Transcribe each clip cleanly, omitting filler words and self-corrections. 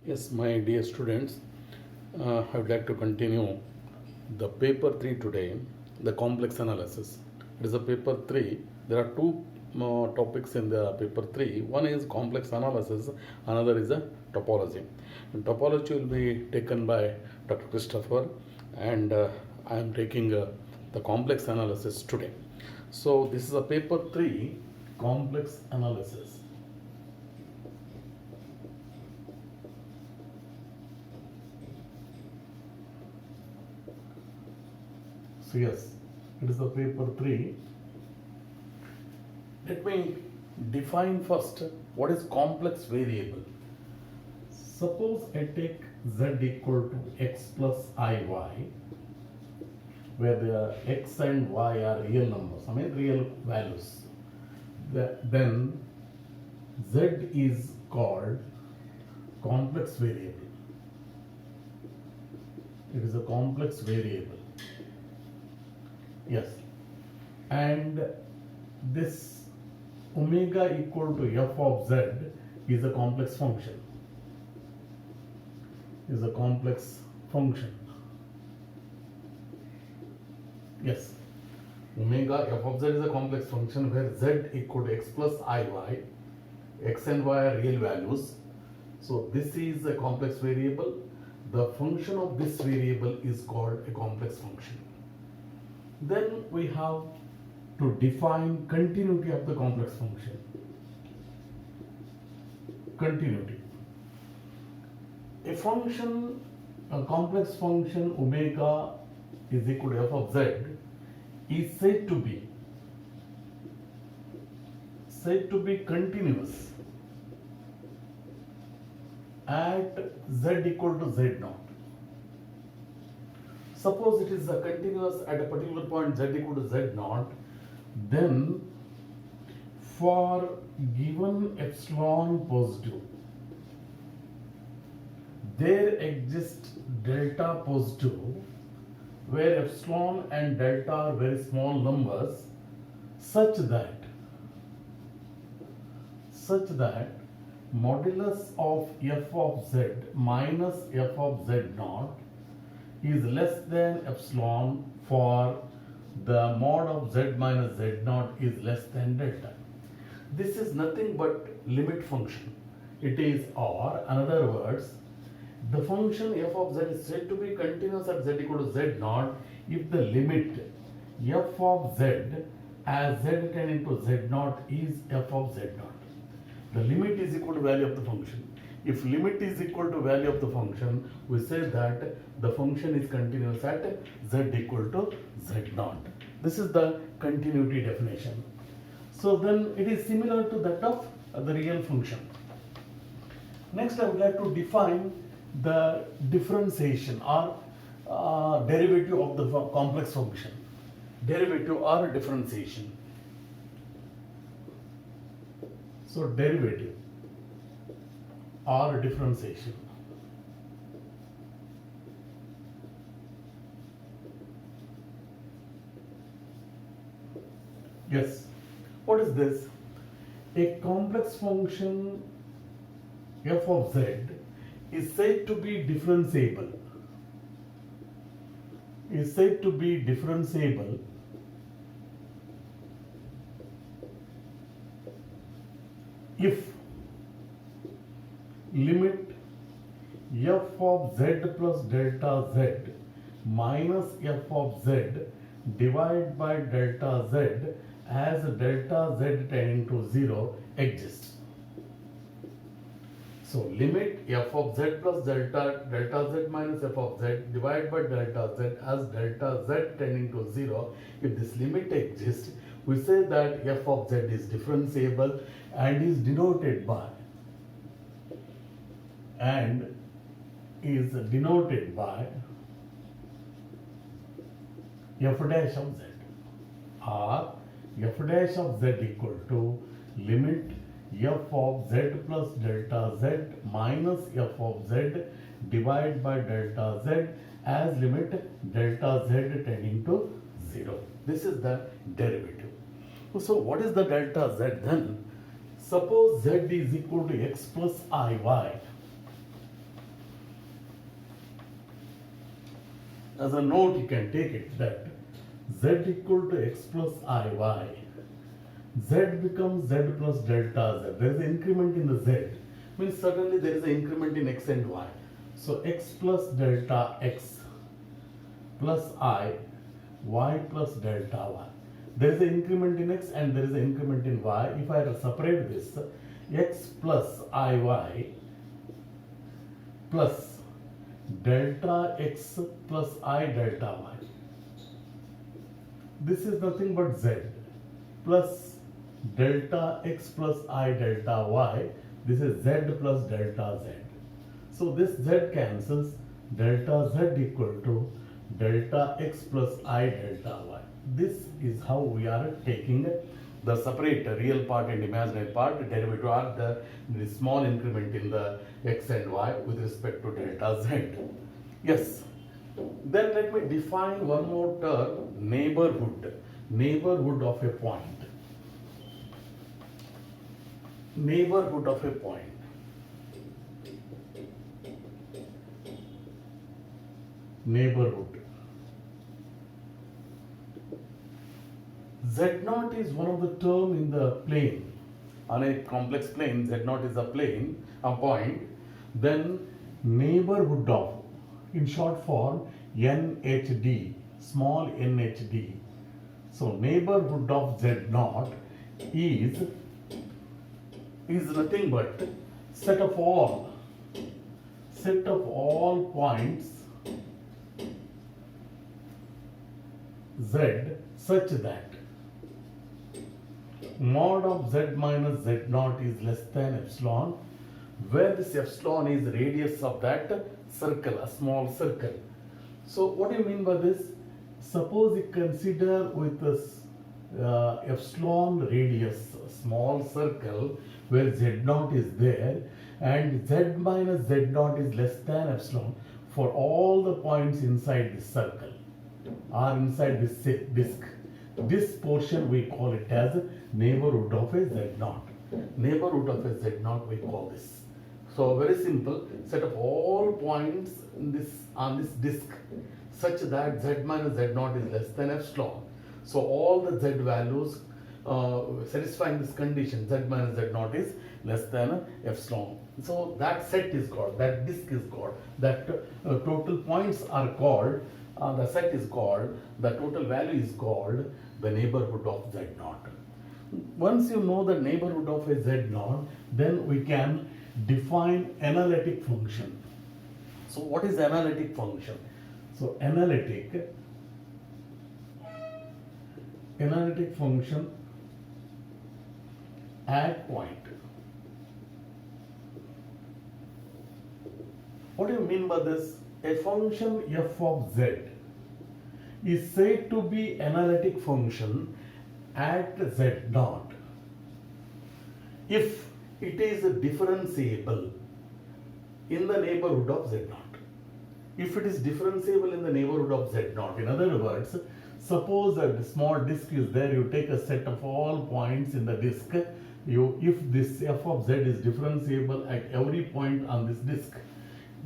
Yes, my dear students, I would like to continue the paper 3 today, the complex analysis. It is a paper 3. There are two topics in the paper 3. One is complex analysis, another is a topology. And topology will be taken by Dr. Christopher, and I am taking the complex analysis today. So, this is a paper 3 complex analysis. So yes, it is the paper 3. Let me define first what is complex variable. Suppose I take z equal to x plus iy, where the x and y are real numbers, real values. Then z is called complex variable. It is a complex variable. Yes, and this omega equal to f of z is a complex function. Is a complex function. Yes, omega f of z is a complex function where z equal to x plus iy. X and y are real values. So this is a complex variable. The function of this variable is called a complex function. Then we have to define continuity of the complex function. Continuity. A function, a complex function omega is equal to f of z is said to be continuous at z equal to z naught. Suppose it is a continuous at a particular point z equal to z naught, then for given epsilon positive, there exists delta positive where epsilon and delta are very small numbers such that modulus of f of z minus f of z naught is less than epsilon for the mod of z minus z naught is less than delta. This is nothing but limit function. It is, or in other words, the function f of z is said to be continuous at z equal to z naught if the limit f of z as z tending to z naught is f of z naught. The limit is equal to value of the function. If limit is equal to value of the function, we say that the function is continuous at z equal to z naught. This is the continuity definition. So then it is similar to that of the real function. Next, I would like to define the differentiation or derivative of the complex function. Derivative or differentiation. So derivative or differentiation. Yes. What is this? A complex function f of z is said to be differentiable. Is said to be differentiable if limit f of z plus delta z minus f of z divided by delta z as delta z tending to 0 exists. So limit f of z plus delta z minus f of z divided by delta z as delta z tending to 0. If this limit exists, we say that f of z is differentiable and is denoted by f dash of z, or f dash of z equal to limit f of z plus delta z minus f of z divided by delta z as limit delta z tending to 0. This is the derivative. So what is the delta z then? Suppose z is equal to x plus iy. as a note you can take it that z equal to x plus iy. Z becomes z plus delta z. There is an increment in the z. Means suddenly there is an increment in x and y. So x plus delta x plus I, y plus delta y. There is an increment in x and there is an increment in y. If I separate this, x plus iy plus delta x plus I delta y. This is nothing but z plus delta x plus I delta y. This is z plus delta z. So this z cancels. Delta z equal to delta x plus I delta y. This is how we are taking the separate real part and imaginary part derivative or the small increment in the x and y with respect to delta z. Yes. Then let me define one more term, neighborhood. Neighborhood of a point. Neighborhood of a point. Neighborhood. Z0 is one of the term in the plane. On a complex plane, Z0 is a plane, a point. Then neighborhood of, in short form, NHD, small NHD. So neighborhood of Z0 is nothing but set of all points Z such that mod of Z minus Z0 is less than epsilon, where this epsilon is radius of that circle, a small circle. So what do you mean by this? Suppose you consider with this epsilon radius, small circle where Z0 is there, and Z minus Z0 is less than epsilon for all the points inside this circle or inside this disk. This portion we call it as neighborhood of a Z0. Neighborhood of a Z0 we call this. So very simple, set of all points in this on this disk such that Z minus Z0 is less than epsilon. So all the Z values satisfying this condition, Z minus Z0 is less than epsilon. So that set is called, that disk is called, that total points are called, the set is called, the total value is called the neighborhood of Z0. Once you know the neighborhood of a Z0, then we can define analytic function. So what is analytic function? So analytic function at point. What do you mean by this? A function f of z is said to be analytic function at z0 if it is differentiable in the neighborhood of z0. If it is differentiable in the neighborhood of z0, in other words, suppose a small disk is there, you take a set of all points in the disk, if this f of z is differentiable at every point on this disk,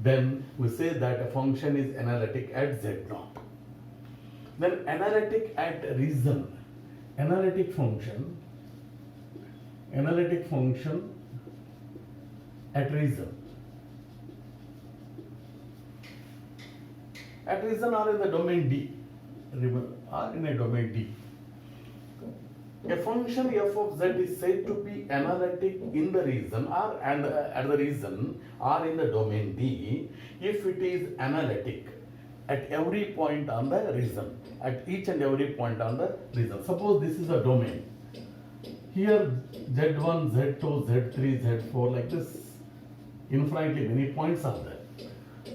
then we say that a function is analytic at z0. Then analytic at reason, analytic function at reason. At reason or in the domain D, or in a domain D. A function f of z is said to be analytic in the reason or at the reason or in the domain D if it is analytic at every point on the reason, at each and every point on the reason. Suppose this is a domain. Here z1, z2, z3, z4 like this, infinitely many points are there.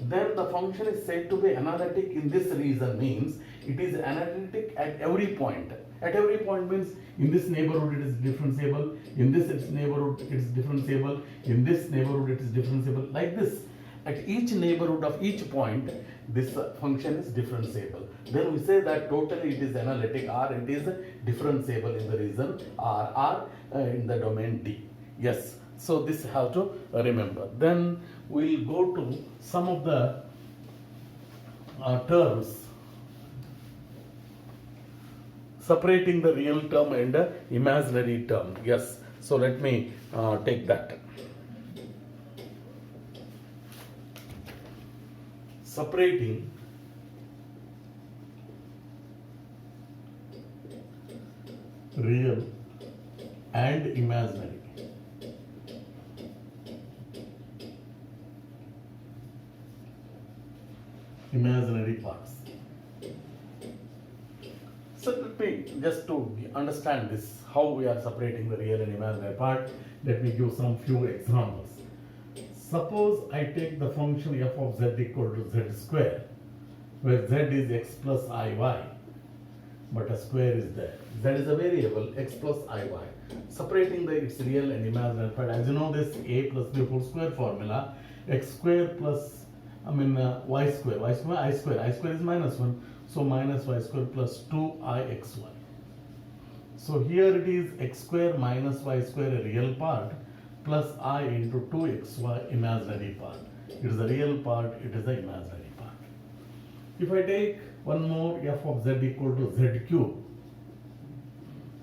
Then the function is said to be analytic in this reason means it is analytic at every point. At every point means in this neighborhood it is differentiable, in this neighborhood it is differentiable, in this neighborhood it is differentiable, like this. At each neighborhood of each point, this function is differentiable. Then we say that totally it is analytic or it is differentiable in the reason or in the domain D. Yes. So this you have to remember. Then we'll go to some of the terms separating the real term and the imaginary term. Yes, so let me take that. Separating real and imaginary. Imaginary parts. So let me, just to understand this, how we are separating the real and imaginary part, let me give some few examples. Suppose I take the function f of z equal to z square, where z is x plus iy, but a square is there. Z is a variable, x plus iy. Separating its real and imaginary part, as you know this a plus b whole square formula, x square plus y square, I square is minus 1, so minus y square plus 2ixy. So here it is x square minus y square, a real part, plus I into 2xy, imaginary part. It is a real part, it is the imaginary part. If I take one more, f of z equal to z cube,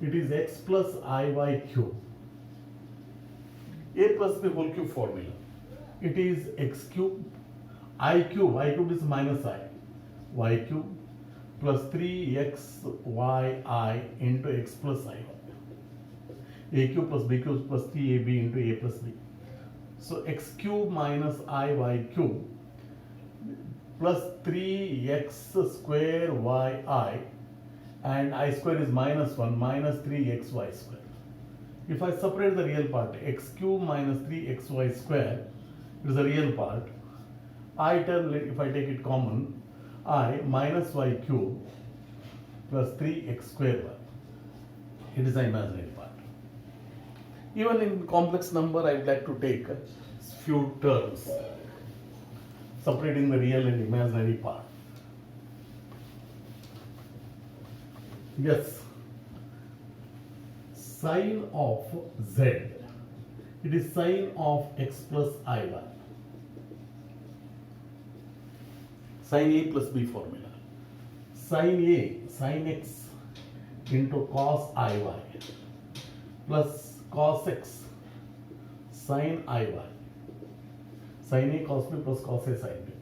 it is x plus iy cube. A plus b whole cube formula. It is x cube, I cube is minus I, y cube plus 3xyi into x plus iy. A cube plus b cube plus 3ab into a plus b. So x cube minus iy cube plus 3x square yi, and I square is minus 1 minus 3xy square. If I separate the real part, x cube minus 3xy square is the real part. I term, if I take it common, I minus y cube plus 3x square y. It is the imaginary part. Even in complex number, I would like to take few terms separating the real and imaginary part. Yes, sine of z, it is sine of x plus iy. Sine a plus b formula. Sine a, sine x into cos iy plus cos x sine iy. Sine a cos b plus cos a sine b.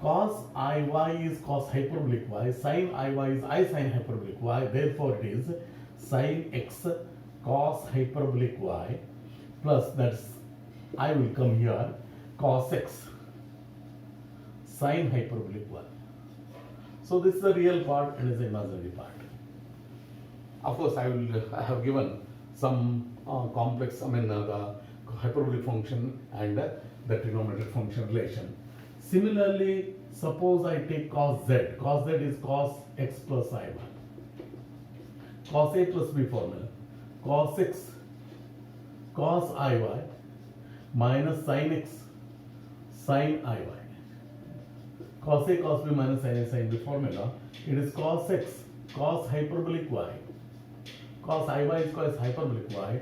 Cos iy is cos hyperbolic y, sine iy is I sine hyperbolic y, therefore it is sine x cos hyperbolic y plus, that's I will come here, cos x sine hyperbolic y. So this is the real part and is the imaginary part. Of course, I have given some complex, the hyperbolic function and the trigonometric function relation. Similarly, suppose I take cos z. Cos z is cos x plus iy. Cos a plus b formula. Cos x cos iy minus sin x sin iy. Cos a cos b minus sin a sin b formula. It is cos x cos hyperbolic y. Cos iy is cos hyperbolic y,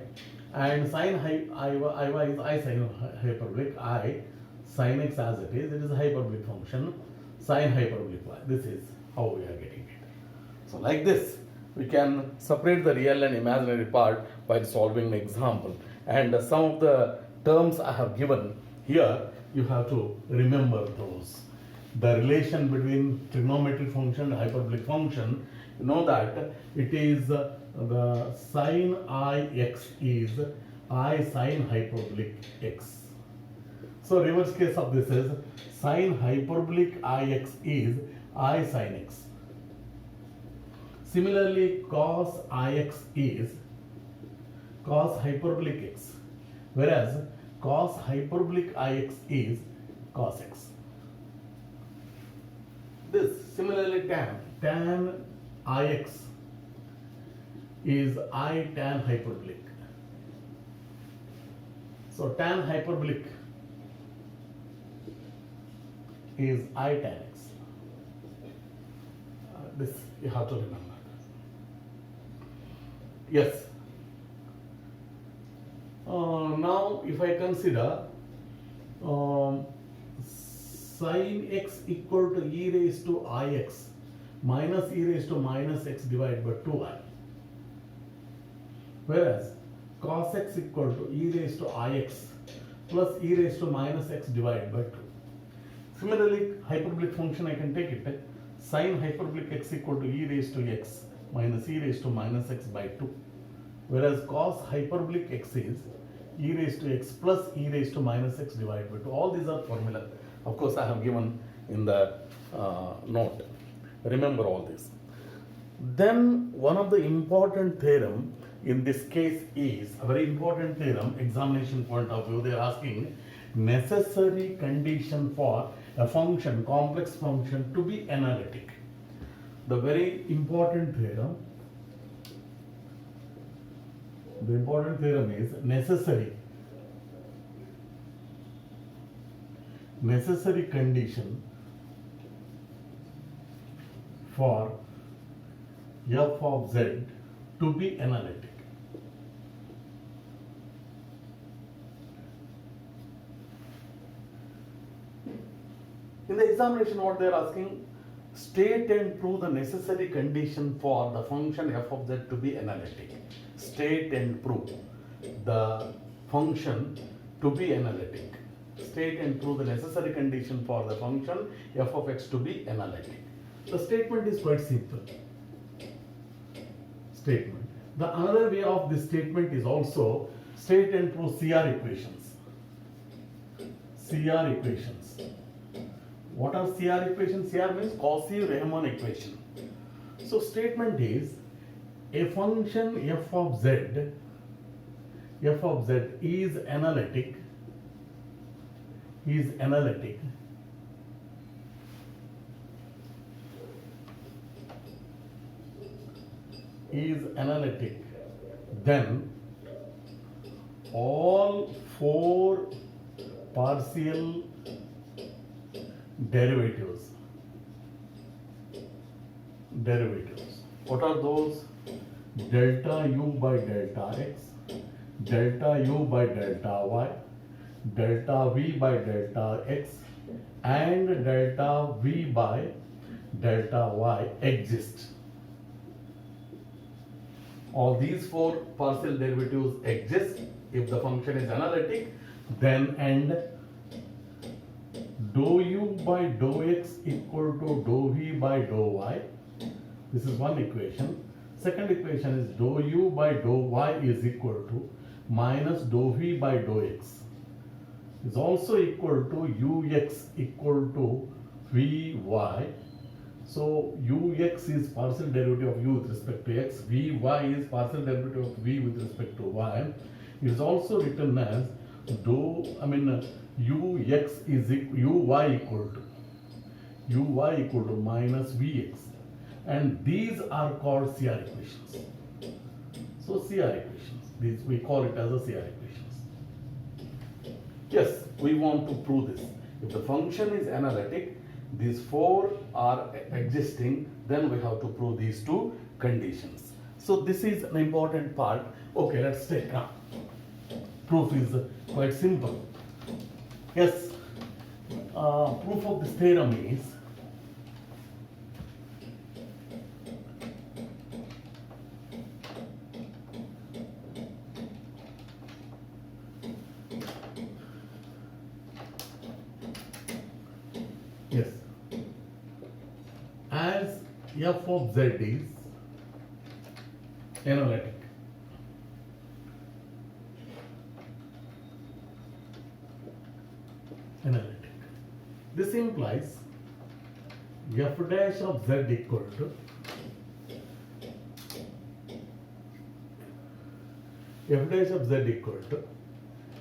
and sin iy is I sin hyperbolic I. Sin x as it is a hyperbolic function, sin hyperbolic y. This is how we are getting it. So like this, we can separate the real and imaginary part while solving the example. And some of the terms I have given here, you have to remember those. The relation between trigonometric function and hyperbolic function, you know that it is the sin ix is I sin hyperbolic x. So reverse case of this is sin hyperbolic ix is I sin x. Similarly, cos ix is cos hyperbolic x, whereas cos hyperbolic ix is cos x. This similarly tan ix is I tan hyperbolic. So tan hyperbolic is I tan x. This you have to remember. Yes. Now if I consider sin x equal to e raised to ix minus e raised to minus x divided by 2i. whereas cos x equal to e raised to ix plus e raised to minus x divided by 2. Similarly, hyperbolic function I can take it, sin hyperbolic x equal to e raised to x minus e raised to minus x by 2, whereas cos hyperbolic x is e raised to x plus e raised to minus x divided by 2. All these are formula. Of course, I have given in the note. Remember all this. Then one of the important theorem in this case is a very important theorem, examination point of view. They are asking necessary condition for a function, complex function, to be analytic. The very important theorem, is necessary condition for f of z to be analytic. In the examination, what they are asking, state and prove the necessary condition for the function f of z to be analytic. State and prove the function to be analytic. State and prove the necessary condition for the function f of x to be analytic. The statement is quite simple. Statement. The another way of this statement is also state and prove CR equations. CR equations. What are CR equations? CR means Cauchy-Riemann equation. So statement is a function f of z is analytic then all four partial derivatives. What are those? Delta u by delta x, delta u by delta y, delta v by delta x, and delta v by delta y exist. All these four partial derivatives exist if the function is analytic, then and dou u by dou x equal to dou v by dou y. This is one equation. Second equation is dou u by dou y is equal to minus dou v by dou x is also equal to ux equal to vy. So ux is partial derivative of u with respect to x, vy is partial derivative of v with respect to y. It is also written as ux is uy equal to minus vx, and these are called CR equations. So CR equations, these we call it as a CR equations. Yes, we want to prove this. If the function is analytic, these four are existing, then we have to prove these two conditions. So this is an important part. Okay, let's take up. Proof is quite simple. Yes, proof of this theorem is yes, as f of z is analytic, this implies f dash of z equal to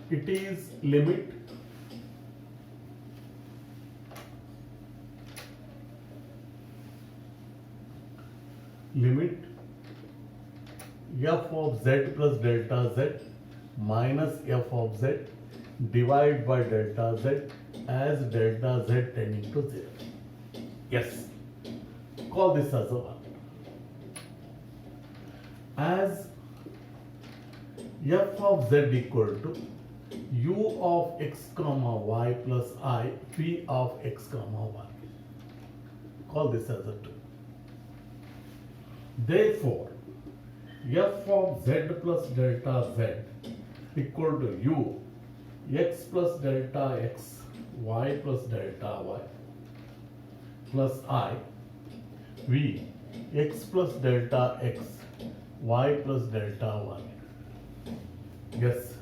it is limit f of z plus delta z minus f of z divided by delta z as delta z tending to 0. Yes, call this as a 1. As f of z equal to u of x comma y plus I p of x comma y. Call this as a 2. Therefore, f of z plus delta z equal to u x plus delta x y plus delta y plus I v x plus delta x y plus delta y. Yes,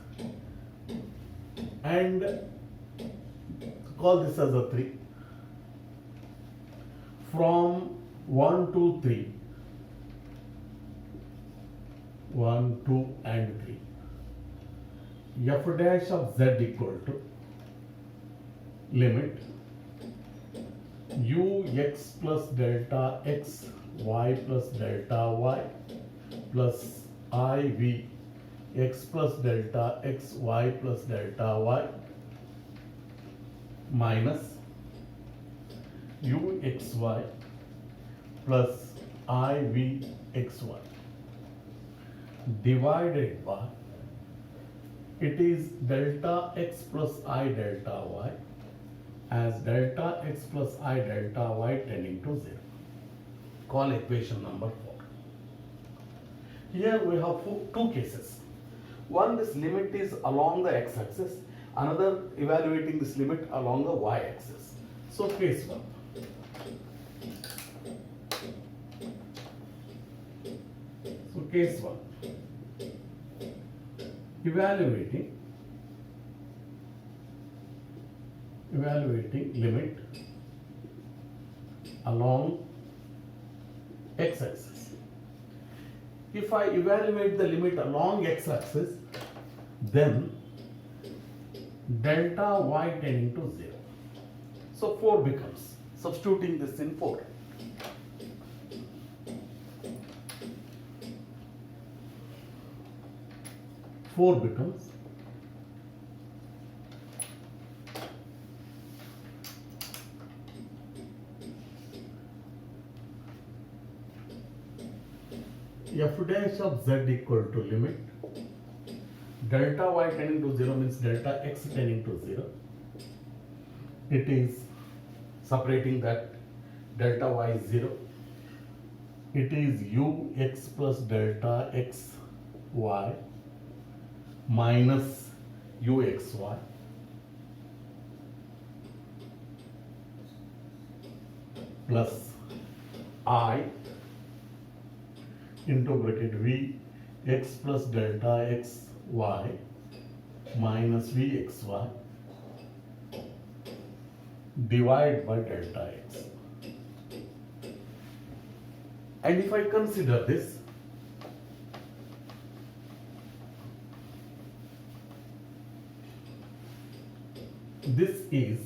and call this as a 3 from 1 to 3, 1, 2 and 3. F dash of z equal to limit u x plus delta x y plus delta y plus I v x plus delta x y plus delta y minus u x y plus I v x y divided by, it is delta x plus I delta y as delta x plus I delta y tending to 0. Call equation number 4. Here we have two cases. One, this limit is along the x-axis, another evaluating this limit along the y-axis. So case 1. So case 1. Evaluating limit along x-axis. If I evaluate the limit along x-axis, then delta y tending to 0. So 4 becomes, substituting this in 4. Four becomes f dash of z equal to limit delta y tending to 0 means delta x tending to 0. It is separating that delta y is 0. It is u x plus delta x y minus u x y plus I into bracket v x plus delta x y minus v x y divide by delta x. And if I consider this, this is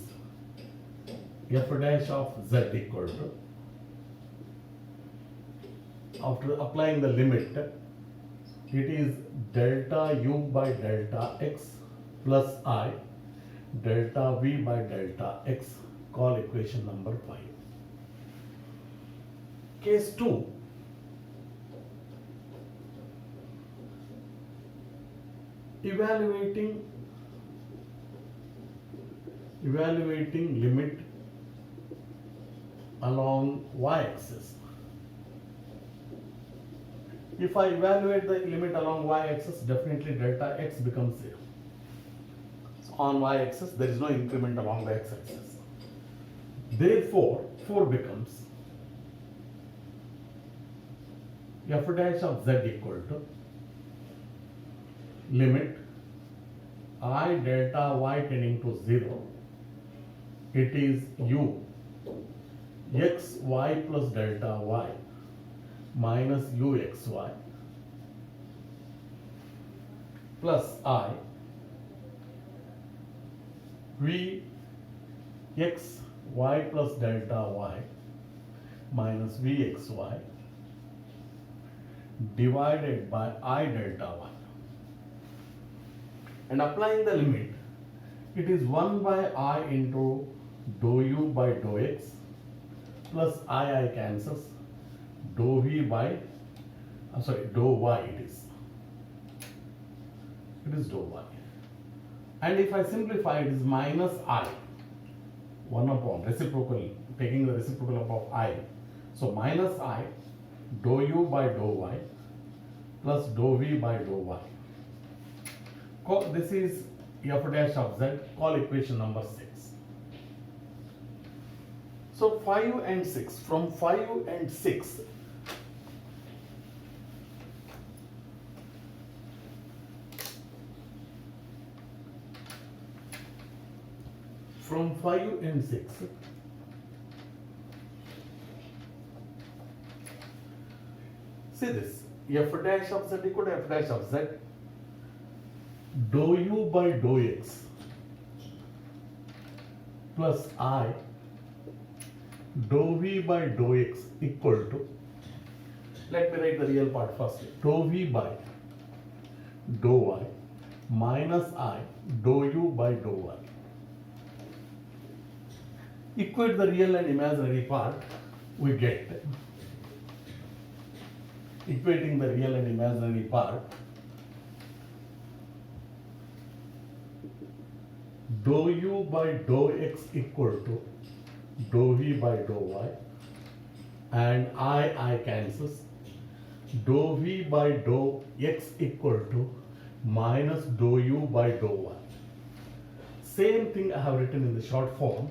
f dash of z equal to, after applying the limit, it is delta u by delta x plus I delta v by delta x. Call equation number 5. Case 2. Evaluating limit along y-axis. If I evaluate the limit along y-axis, definitely delta x becomes 0. So on y-axis, there is no increment along the x-axis. Therefore, 4 becomes f dash of z equal to limit I delta y tending to 0. It is u x y plus delta y minus u x y plus I v x y plus delta y minus v x y divided by I delta y. And applying the limit, it is 1 by I into dou u by dou x plus I cancels, dou v by, dou y it is. It is dou y. And if I simplify, it is minus I, 1 upon reciprocal, taking the reciprocal of I. So minus I, dou u by dou y plus dou v by dou y. This is f dash of z, call equation number 6. So 5 and 6, from 5 and 6, from 5 and 6, see this, f dash of z equal to f dash of z, dou u by dou x plus I dou v by dou x equal to, let me write the real part first, dou v by dou y minus I dou u by dou y. Equate the real and imaginary part, we get, equating the real and imaginary part, dou u by dou x equal to dou v by dou y, and I cancels, dou v by dou x equal to minus dou u by dou y. Same thing I have written in the short form,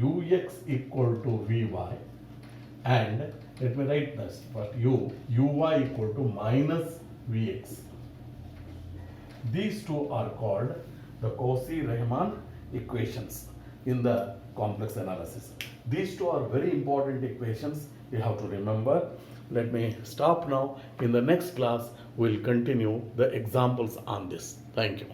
ux equal to vy, and let me write this first, uy equal to minus vx. These two are called the Cauchy-Riemann equations in the complex analysis. These two are very important equations you have to remember. Let me stop now. In the next class, we'll continue the examples on this. Thank you.